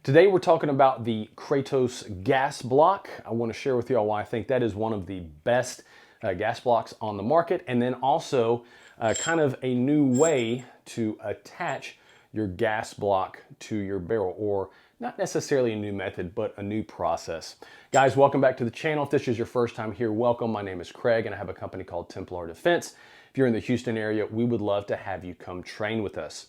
Today we're talking about the Kratos gas block. I want to share with you all why I think that is one of the best gas blocks on the market, and then also kind of a new way to attach your gas block to your barrel, or not necessarily a new method, but a new process. Guys, welcome back to the channel. If this is your first time here, welcome. My name is Craig and I have a company called Hodge Defense. If you're in the Houston area, we would love to have you come train with us.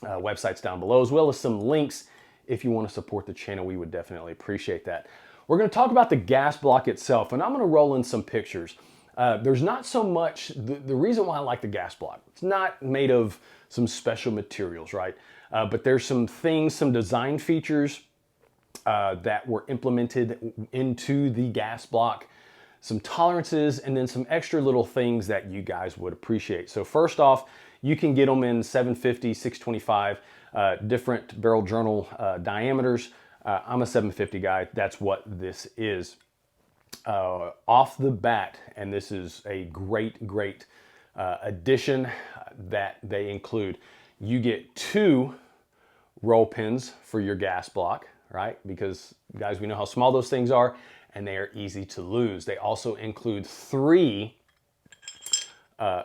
Websites down below, as well as some links. If you want to support the channel, we would definitely appreciate that. We're going to talk about the gas block itself, and I'm going to roll in some pictures. There's not so much, the reason why I like the gas block, it's not made of some special materials, right? But there's some things, some design features that were implemented into the gas block, some tolerances, and then some extra little things that you guys would appreciate. So first off, you can get them in 750, 625, different barrel journal diameters. I'm a 750 guy. That's what this is. Off the bat, and this is a great addition that they include. You get 2 roll pins for your gas block, right? Because guys, we know how small those things are and they are easy to lose. They also include 3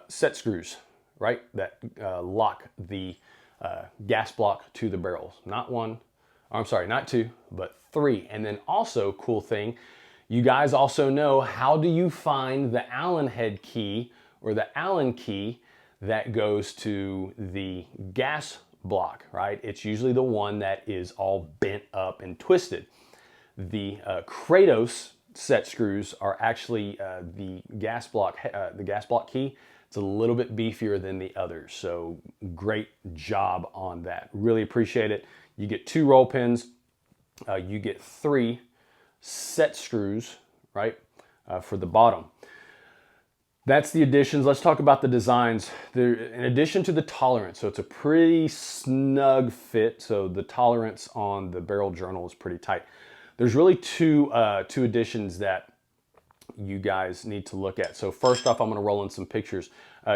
set screws, right? That lock the gas block to the barrels. Not 2, but 3. And then also, cool thing, you guys also know, how do you find the Allen head key or the Allen key that goes to the gas block, right? It's usually the one that is all bent up and twisted. The Kratos set screws are actually the gas block key. It's a little bit beefier than the others, so great job on that. Really appreciate it. You get 2 roll pins. You get 3 set screws, right, for the bottom. That's the additions. Let's talk about the designs. In addition to the tolerance, so it's a pretty snug fit, so the tolerance on the barrel journal is pretty tight. There's really two additions that you guys need to look at. So first off, I'm going to roll in some pictures.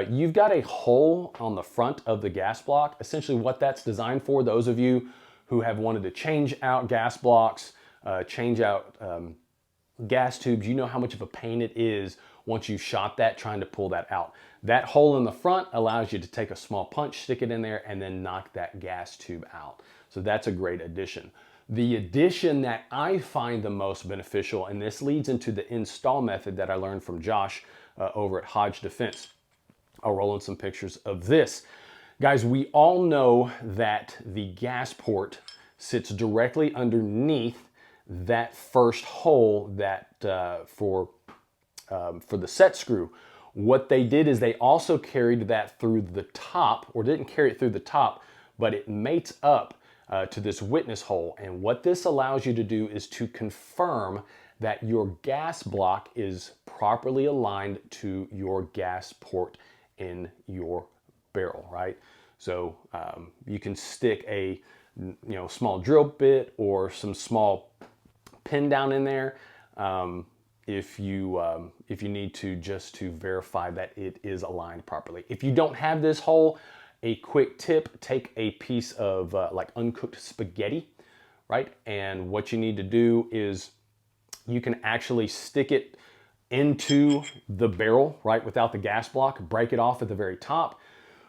You've got a hole on the front of the gas block. Essentially what that's designed for, those of you who have wanted to change out gas blocks, change out gas tubes, you know how much of a pain it is once you've shot that, trying to pull that out. That hole in the front allows you to take a small punch, stick it in there, and then knock that gas tube out. So that's a great addition. The addition that I find the most beneficial, and this leads into the install method that I learned from Josh over at Hodge Defense. I'll roll in some pictures of this. Guys, we all know that the gas port sits directly underneath that first hole that for the set screw. What they did is they also carried that through the top, or didn't carry it through the top, but it mates up to this witness hole. And what this allows you to do is to confirm that your gas block is properly aligned to your gas port in your barrel, right? So you can stick a small drill bit or some small pin down in there if you need to, just to verify that it is aligned properly. If you don't have this hole, a quick tip: take a piece of like uncooked spaghetti, right? And what you need to do is you can actually stick it into the barrel, right, without the gas block, break it off at the very top,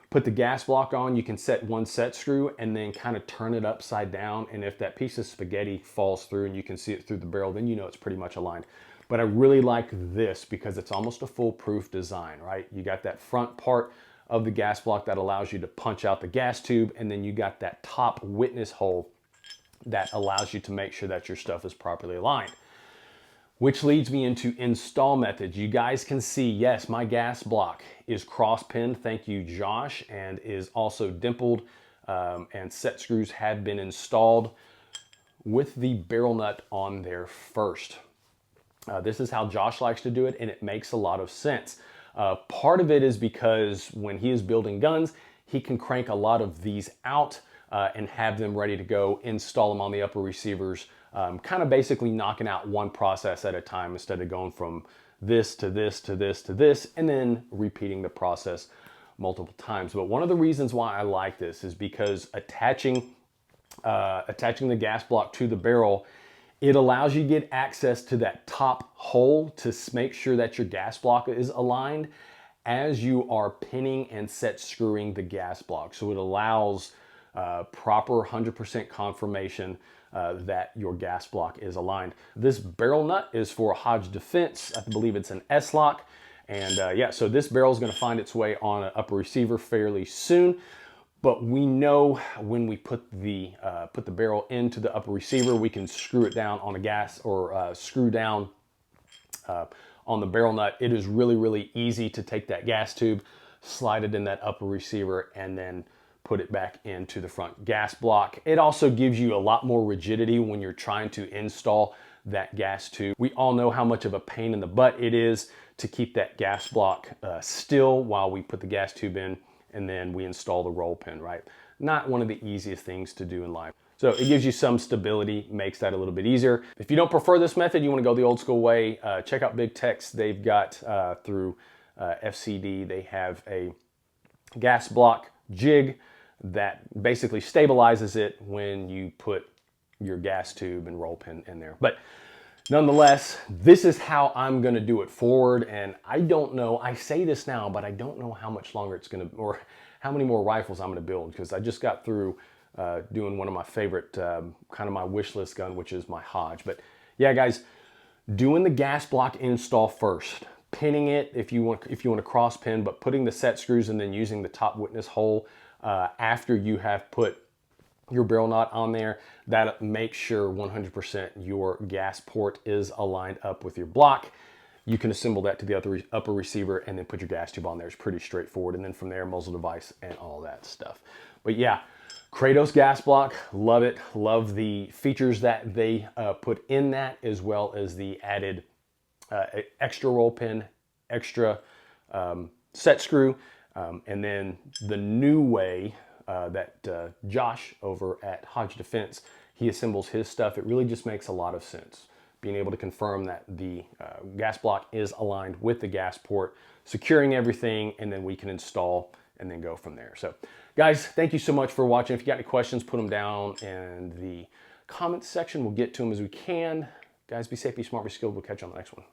put the gas block on. You can set 1 set screw and then kind of turn it upside down. And if that piece of spaghetti falls through and you can see it through the barrel, then you know it's pretty much aligned. But I really like this because it's almost a foolproof design, right? You got that front part of the gas block that allows you to punch out the gas tube, and then you got that top witness hole that allows you to make sure that your stuff is properly aligned. Which leads me into install methods. You guys can see, yes, my gas block is cross pinned, thank you Josh, and is also dimpled, and set screws have been installed with the barrel nut on there first. This is how Josh likes to do it, and it makes a lot of sense. Part of it is because when he is building guns, he can crank a lot of these out and have them ready to go, install them on the upper receivers, kind of basically knocking out one process at a time instead of going from this to this to this to this and then repeating the process multiple times. But one of the reasons why I like this is because attaching attaching the gas block to the barrel, it allows you to get access to that top hole to make sure that your gas block is aligned as you are pinning and set screwing the gas block. So it allows proper 100% confirmation that your gas block is aligned. This barrel nut is for Hodge Defense. I believe it's an S-lock. And yeah, so this barrel is going to find its way on an upper receiver fairly soon. But we know when we put the barrel into the upper receiver, we can screw it down on a gas or screw down on the barrel nut. It is really, really easy to take that gas tube, slide it in that upper receiver, and then put it back into the front gas block. It also gives you a lot more rigidity when you're trying to install that gas tube. We all know how much of a pain in the butt it is to keep that gas block still while we put the gas tube in and then we install the roll pin, right? Not one of the easiest things to do in life. So it gives you some stability, makes that a little bit easier. If you don't prefer this method, you want to go the old school way, check out Big Tech's. They've got through FCD, they have a gas block jig that basically stabilizes it when you put your gas tube and roll pin in there. But nonetheless, this is how I'm gonna do it forward, and I don't know, I say this now, but I don't know how much longer it's gonna, or how many more rifles I'm gonna build, because I just got through doing one of my favorite, kind of my wish list gun, which is my Hodge. But yeah, guys, doing the gas block install first, pinning it if you want to cross pin, but putting the set screws and then using the top witness hole after you have put your barrel knot on there, that makes sure 100% your gas port is aligned up with your block. You can assemble that to the upper receiver and then put your gas tube on there. It's pretty straightforward. And then from there, muzzle device and all that stuff. But yeah, Kratos gas block, love it. Love the features that they put in that, as well as the added extra roll pin, extra set screw, and then the new way that Josh over at Hodge Defense, he assembles his stuff. It really just makes a lot of sense. Being able to confirm that the gas block is aligned with the gas port, securing everything, and then we can install and then go from there. So guys, thank you so much for watching. If you got any questions, put them down in the comments section. We'll get to them as we can. Guys, be safe, be smart, be skilled. We'll catch you on the next one.